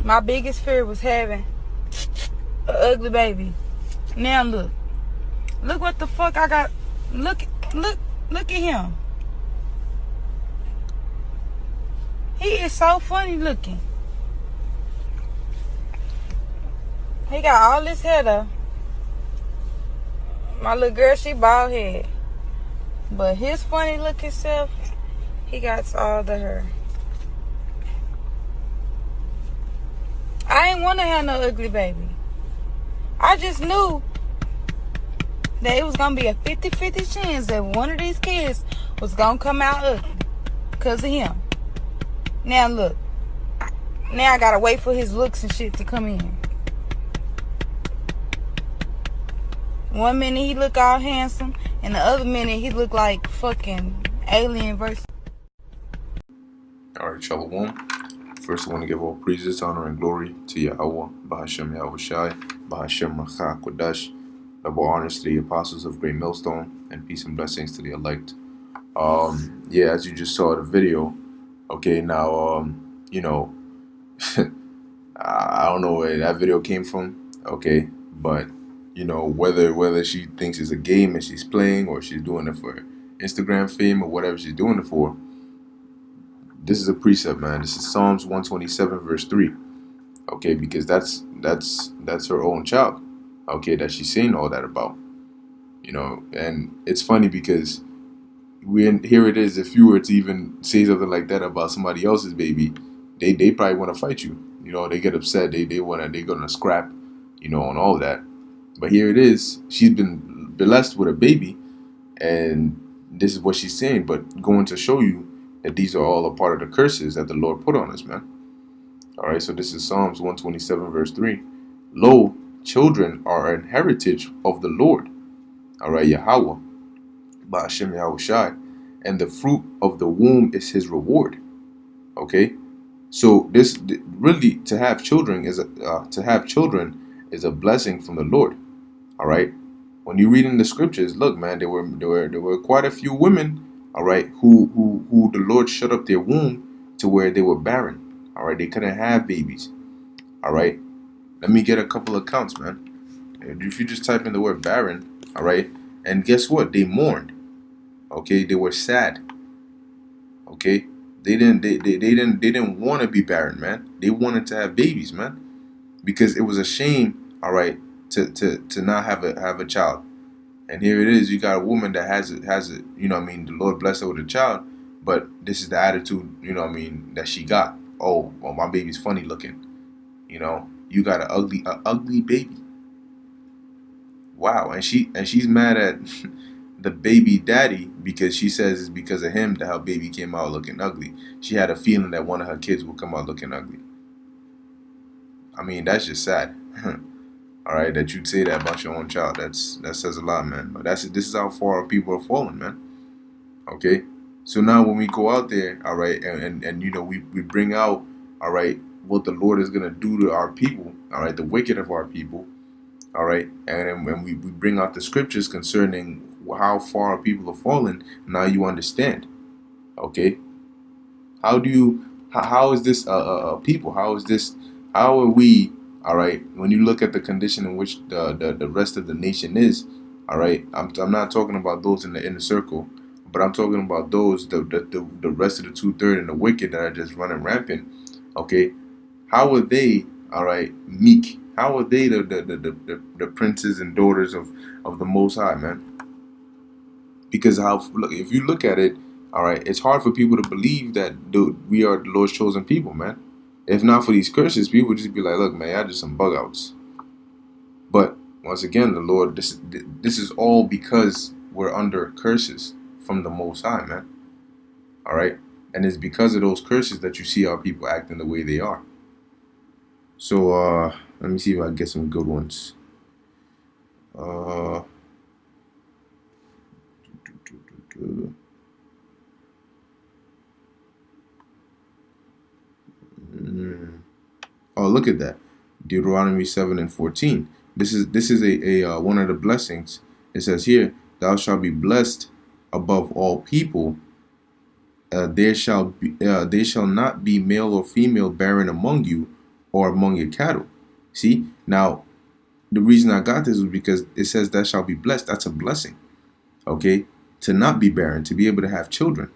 My biggest fear was having an ugly baby. Now look. Look what the fuck I got. Look at him. He is so funny looking. He got all this hair though. My little girl, she bald head. But his funny looking self, he got all the hair. I ain't want to have no ugly baby. I just knew that it was going to be a 50-50 chance that one of these kids was going to come out ugly because of him. Now look. Now I got to wait for his looks and shit to come in. One minute he look all handsome, and the other minute he look like fucking alien versus. Alright, Shalom. First, I want to give all praises, honor, and glory to Yahweh, Bahashem Yahushai, Bahashem Macha Kodash. Double honors to the apostles of Great Millstone, and peace and blessings to the elect. Yeah, as you just saw the video, okay, now, you know, I don't know where that video came from, okay, but, you know, whether she thinks it's a game and she's playing, or she's doing it for Instagram fame, or whatever she's doing it for, this is a precept, man. This is Psalms 127 verse 3, okay, because that's her own child, okay, that she's saying all that about, you know. And it's funny because here it is, if you were to even say something like that about somebody else's baby, they probably want to fight you, you know. They get upset, they're gonna scrap, you know, on all that. But here it is, she's been blessed with a baby, and this is what she's saying, but going to show you that these are all a part of the curses that the Lord put on us, man. All right, so this is Psalms 127 verse 3. Lo, children are an heritage of the Lord, all right, Yahweh, Ba'ashem Yahushai, and the fruit of the womb is his reward. Okay, so this really, to have children is a blessing from the Lord. All right, when you read in the scriptures, look, man, there were quite a few women, all right, who the Lord shut up their womb to where they were barren. All right, they couldn't have babies. All right, let me get a couple of counts, man. If you just type in the word barren, all right, and guess what? They mourned. Okay, they were sad. Okay, they didn't want to be barren, man. They wanted to have babies, man, because it was a shame, all right, to not have a child. And here it is, you got a woman that has it, you know what I mean, the Lord blessed her with a child, but this is the attitude, you know what I mean, that she got. Oh, well, my baby's funny looking. You know, you got an ugly baby. Wow, and she's mad at the baby daddy because she says it's because of him that her baby came out looking ugly. She had a feeling that one of her kids would come out looking ugly. I mean, that's just sad. All right, that you'd say that about your own child. That says a lot, man. But this is how far people are falling, man. Okay, so now when we go out there, all right, and you know, we bring out, all right, what the Lord is gonna do to our people, all right, the wicked of our people, all right, and then when we bring out the scriptures concerning how far people are falling, now you understand. Okay, how is this people? How are we? All right, when you look at the condition in which the rest of the nation is, all right, I'm not talking about those in the inner circle, but I'm talking about those the rest of the 2/3 and the wicked that are just running rampant. Okay, how are they? All right, meek. How are they the princes and daughters of the Most High, man? Because if you look at it, all right, it's hard for people to believe that we are the Lord's chosen people, man. If not for these curses, people would just be like, look, man, y'all just some bug outs. But once again, the Lord, this is all because we're under curses from the Most High, man. All right, and it's because of those curses that you see our people acting the way they are. So let me see if I can get some good ones. Oh, look at that. Deuteronomy 7:14. This is a one of the blessings. It says here, thou shalt be blessed above all people. There shall not be male or female barren among you. or among your cattle. See, now the reason I got this is because it says that shall be blessed. That's a blessing. Okay, to not be barren, to be able to have children.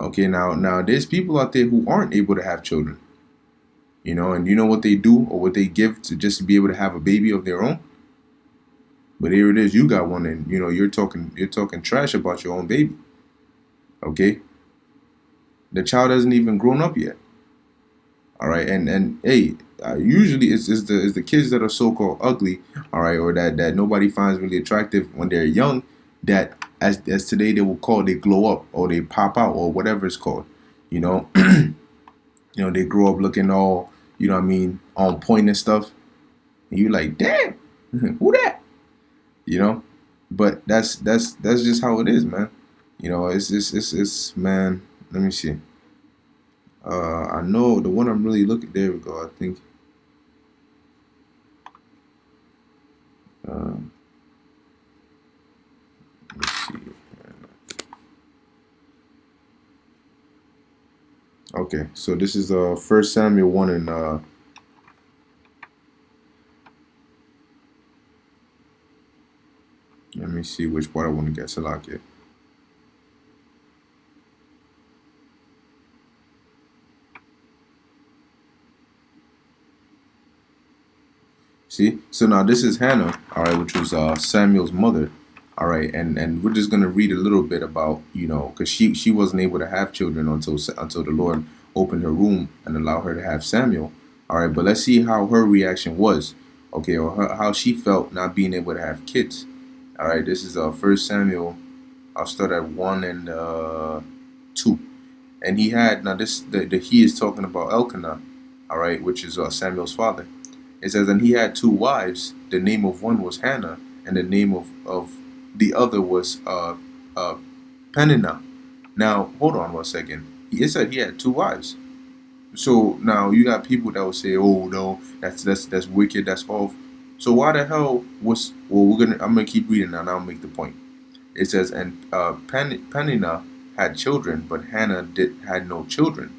Okay, now there's people out there who aren't able to have children. And you know what they do or what they give to just be able to have a baby of their own. But here it is, you got one, and you're talking trash about your own baby. Okay, the child hasn't even grown up yet. All right, and hey, usually it's the kids that are so called ugly. All right, or that nobody finds really attractive when they're young. That as today they will call, they glow up or they pop out or whatever it's called. You know, they grow up looking all, what I mean, on point and stuff. And you like, damn, who that? You know, but that's just how it is, man. It's man. Let me see. I know the one I'm really looking. There we go. I think. Um, let me see. Okay, so this is First Samuel 1 and let me see which part I want to get selected. See, so now this is Hannah, all right, which was Samuel's mother, all right, and we're just gonna read a little bit about, because she wasn't able to have children until the Lord opened her womb and allowed her to have Samuel, all right. But let's see how her reaction was, okay, or how she felt not being able to have kids, all right. This is First Samuel. I'll start at 1 and 2, and he had now this the he is talking about Elkanah, all right, which is Samuel's father. It says, and he had two wives. The name of one was Hannah, and the name of the other was Peninnah. Now, hold on 1 second. It said he had two wives. So now you got people that will say, "Oh no, that's wicked. That's off." So why the hell was? Well, I'm gonna keep reading now, and I'll make the point. It says, and Peninnah had children, but Hannah had no children.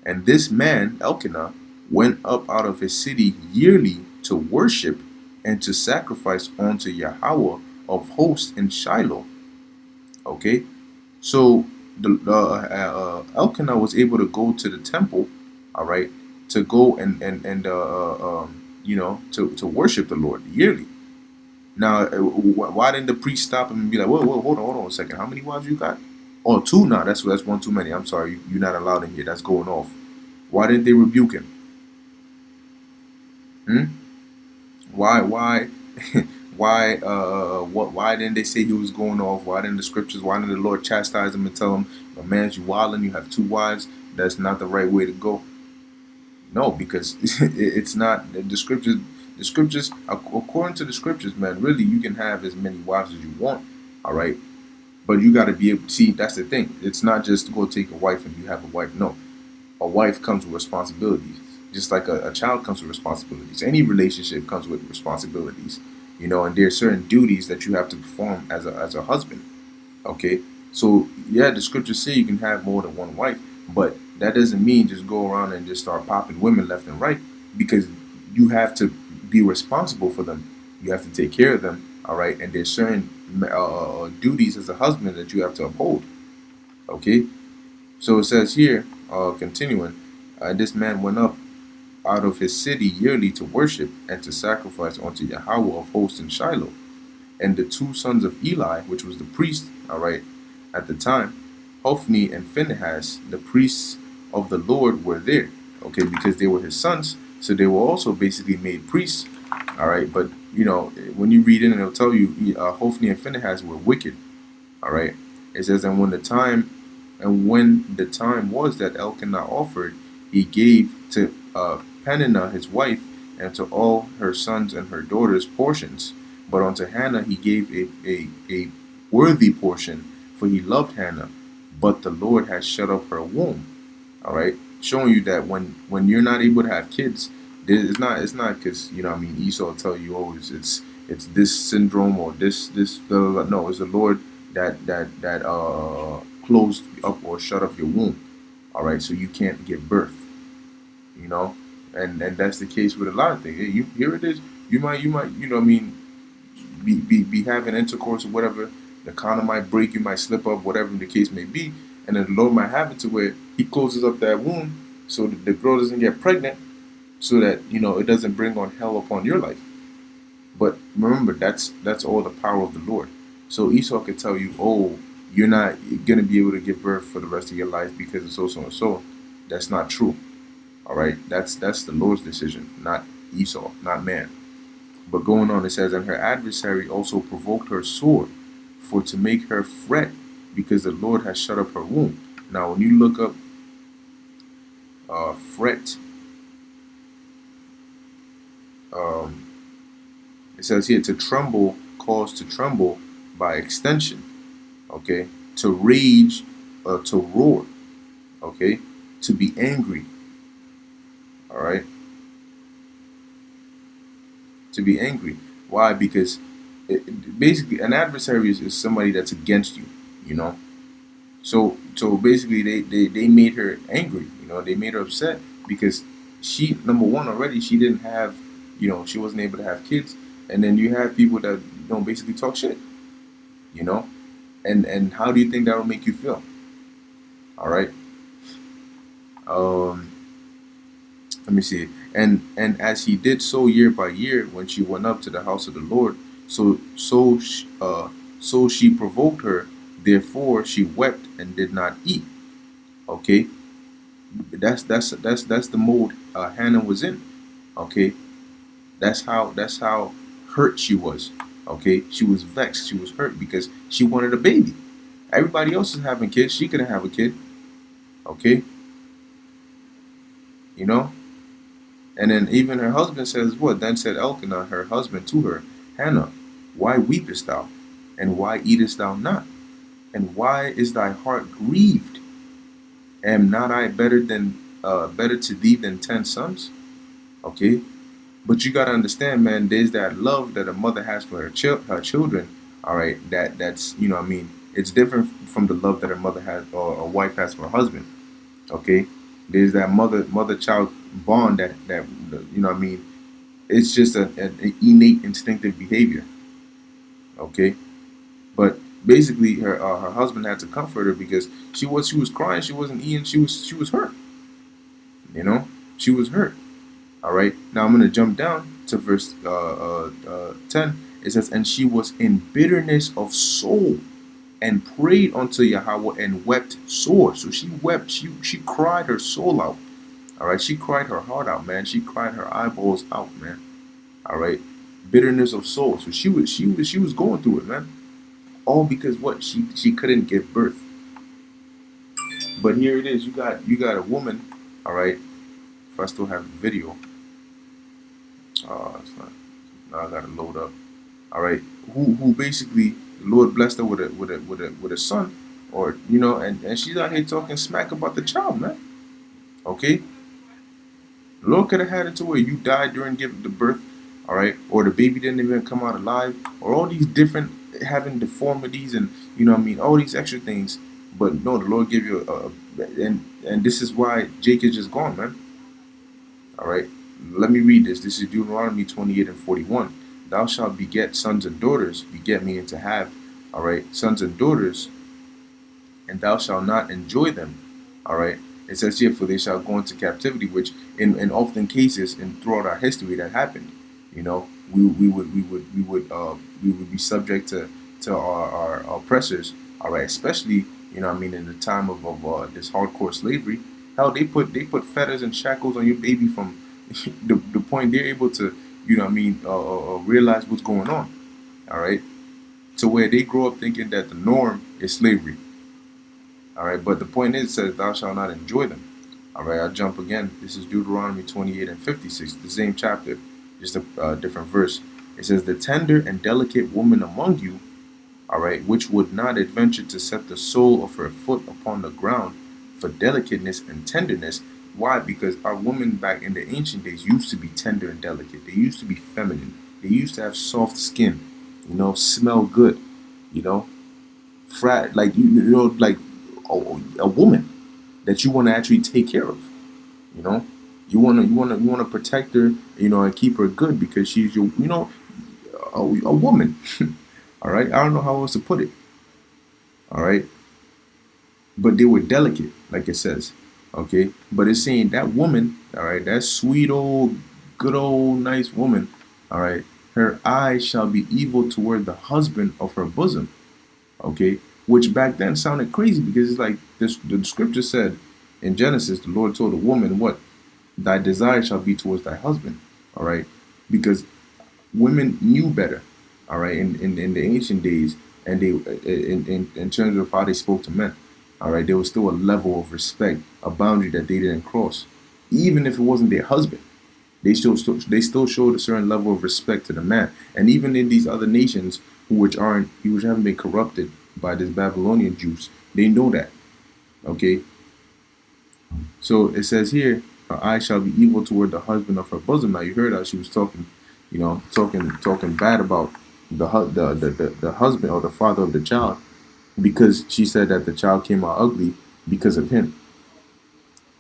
And this man, Elkanah, went up out of his city yearly to worship and to sacrifice unto Yahweh of hosts in Shiloh. Okay, so the Elkanah was able to go to the temple, all right, to go to worship the Lord yearly. Now, why didn't the priest stop him and be like, whoa, hold on 1 second, how many wives you got? Oh, two now. That's one too many. I'm sorry, you're not allowed in here. That's going off. Why didn't they rebuke him? Hmm? Why why didn't they say he was going off? Why didn't the scriptures, why didn't the Lord chastise him and tell him, man, you wilding, you have two wives, that's not the right way to go? No, because it's not the scriptures according to the scriptures, man, really you can have as many wives as you want, all right? But you got to be able to see, that's the thing. It's not just go take a wife and you have a wife. No, a wife comes with responsibilities, just like a child comes with responsibilities. Any relationship comes with responsibilities, and there's certain duties that you have to perform as a husband. Okay, so yeah, the scriptures say you can have more than one wife, but that doesn't mean just go around and just start popping women left and right, because you have to be responsible for them. You have to take care of them, all right. And there's certain duties as a husband that you have to uphold. Okay, so it says here, continuing, this man went up out of his city yearly to worship and to sacrifice unto Yahweh of hosts in Shiloh. And the two sons of Eli, which was the priest, all right, at the time, Hophni and Phinehas, the priests of the Lord, were there, okay, because they were his sons, so they were also basically made priests, all right. But when you read it, it'll tell you Hophni and Phinehas were wicked, all right. It says, and when the time was that Elkanah offered, he gave to Peninnah his wife, and to all her sons and her daughters portions. But unto Hannah he gave a worthy portion, for he loved Hannah. But the Lord had shut up her womb. All right, showing you that when you're not able to have kids, it's not because Esau will tell you, oh, it's this syndrome or this no, it's the Lord that closed up or shut up your womb. All right, so you can't give birth. You know, And that's the case with a lot of things. You here it is. You might be having intercourse or whatever. The condom might break. You might slip up. Whatever the case may be. And then the Lord might have it to where He closes up that wound so that the girl doesn't get pregnant, so that it doesn't bring on hell upon your life. But remember, that's all the power of the Lord. So Esau could tell you, oh, you're not gonna be able to give birth for the rest of your life because it's so and so. That's not true. All right, that's the Lord's decision, not Esau, not man. But going on, it says, and her adversary also provoked her sore, for to make her fret, because the Lord has shut up her womb. Now, when you look up fret, um, it says here to tremble, cause to tremble by extension. Okay, to rage, to roar. Okay, to be angry. All right, to be angry. Why? Because basically, an adversary is somebody that's against you. You know. So basically, they made her angry. They made her upset because she, number one, already she didn't have, she wasn't able to have kids, and then you have people that don't basically talk shit. You know, and how do you think that will make you feel? All right. Um, Let me see. And as he did so year by year, when she went up to the house of the Lord, so she provoked her. Therefore she wept and did not eat. Okay, that's the mode Hannah was in. Okay, that's how hurt she was. Okay, she was vexed. She was hurt because she wanted a baby. Everybody else is having kids. She couldn't have a kid. Okay, you know. And then even her husband says, what? Then said Elkanah, her husband, to her, Hannah, why weepest thou? And why eatest thou not? And why is thy heart grieved? Am not I better to thee than 10 sons? Okay? But you gotta understand, man, there's that love that a mother has for her children, all right, that's what I mean, it's different from the love that a mother has or a wife has for her husband. Okay? There's that mother child bond that what I mean, it's just an innate instinctive behavior. Okay, but basically her husband had to comfort her because she was crying, she wasn't eating, she was hurt. She was hurt. All right, now I'm gonna jump down to verse 10. It says, and she was in bitterness of soul and prayed unto Yahweh and wept sore. So she wept, she cried her soul out. All right, she cried her heart out, man. She cried her eyeballs out, man. All right, bitterness of soul. So she was going through it, man. All because what? She couldn't give birth. But here it is. You got a woman. All right. If I still have the video, it's not. Now I gotta load up. All right. Who basically the Lord blessed her with a son, or and she's out here talking smack about the child, man. Okay. The Lord could have had it to where you died during giving the birth, all right, or the baby didn't even come out alive, or all these different having deformities and what I mean, all these extra things. But no, the Lord gave you and this is why Jake is just gone, man. All right, let me read this. This is Deuteronomy 28 and 41. Thou shalt beget sons and daughters. Beget meaning to have. All right, sons and daughters, and thou shalt not enjoy them. All right. It says here, for they shall go into captivity, which in often cases and throughout our history that happened. We would be subject to our oppressors. All right, especially I mean in the time of this hardcore slavery. Hell, they put fetters and shackles on your baby from the point they're able to what I mean realize what's going on. All right, to where they grow up thinking that the norm is slavery. All right, but the point is, it says, thou shalt not enjoy them. All right, I'll jump again. This is Deuteronomy 28 and 56, the same chapter, just a different verse. It says, the tender and delicate woman among you, all right, which would not adventure to set the sole of her foot upon the ground for delicateness and tenderness. Why? Because our women back in the ancient days used to be tender and delicate. They used to be feminine. They used to have soft skin, smell good, like like a woman that you want to actually take care of, you know. You wanna protect her, and keep her good because she's a woman. All right, I don't know how else to put it. All right, but they were delicate, like it says. Okay, but it's saying that woman, all right, that sweet old, good old, nice woman, all right, her eyes shall be evil toward the husband of her bosom. Okay, which back then sounded crazy because it's like this. The scripture said in Genesis, the Lord told the woman, "What thy desire shall be towards thy husband." All right, because women knew better. All right, in the ancient days, and they in terms of how they spoke to men. All right, there was still a level of respect, a boundary that they didn't cross, even if it wasn't their husband. They still showed a certain level of respect to the man, and even in these other nations which haven't been corrupted by this Babylonian juice, they know that. Okay, so it says here, her eye shall be evil toward the husband of her bosom. Now you heard how she was talking, talking bad about the husband or the father of the child because she said that the child came out ugly because of him.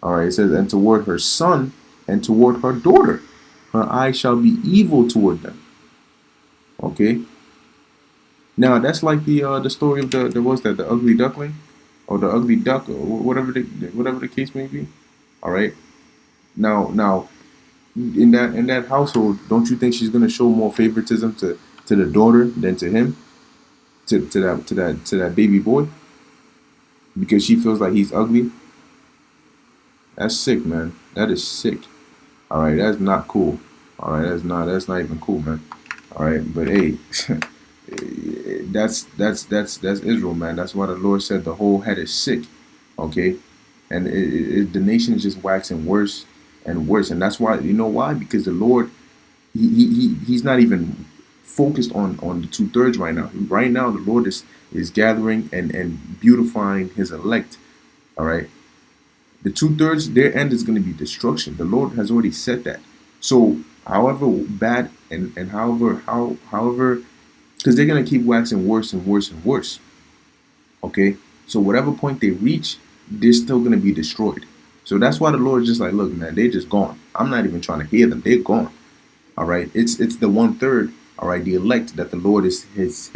All right, it says, and toward her son and toward her daughter, her eye shall be evil toward them. Okay. Now that's like the story of the ugly duckling, or the ugly duck, or whatever the case may be. All right. Now in that household, don't you think she's gonna show more favoritism to the daughter than to him, to that baby boy, because she feels like he's ugly? That's sick, man. That is sick. All right, that's not cool. All right, that's not even cool, man. All right, but hey, that's Israel, man. That's why the Lord said the whole head is sick. Okay, and the nation is just waxing worse and worse, and that's why, you know why? Because the Lord, he's not even focused on the 2/3 right now. Right now, the Lord is gathering and beautifying His elect. All right, the 2/3, their end is going to be destruction. The Lord has already said that. So, however bad and however, because they're going to keep waxing worse and worse and worse. Okay, so whatever point they reach, they're still going to be destroyed. So that's why the Lord is just like, look, man, they're just gone. I'm not even trying to hear them. They're gone. All right, it's the 1/3. All right, the elect that the Lord has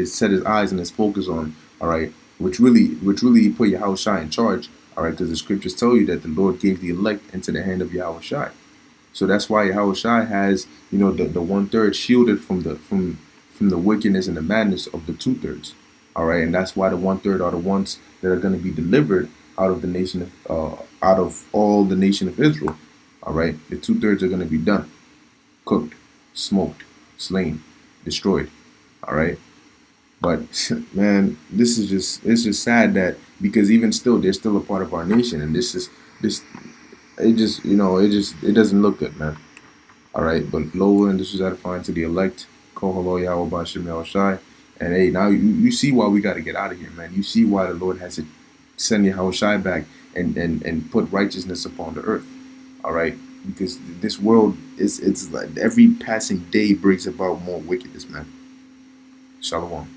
set His eyes and His focus on. All right, which really put Yahweh Shai in charge. All right, because the scriptures tell you that the Lord gave the elect into the hand of Yahweh Shai. So that's why Yahweh Shai has, the 1/3 shielded from the wickedness and the madness of the 2/3. All right, and that's why the 1/3 are the ones that are going to be delivered out of the nation out of all the nation of Israel. All right, the 2/3 are going to be done, cooked, smoked, slain, destroyed. All right, but man, it's just sad that, because even still they're still a part of our nation, and this it doesn't look good, man. All right, but Lola, and this is edifying to the elect. Kohalo Yahweh Bashem Yahushai. And hey, now you see why we got to get out of here, man. You see why the Lord has to send Yahweh Shai back and put righteousness upon the earth. All right, because this world it's like every passing day brings about more wickedness, man. Shalom.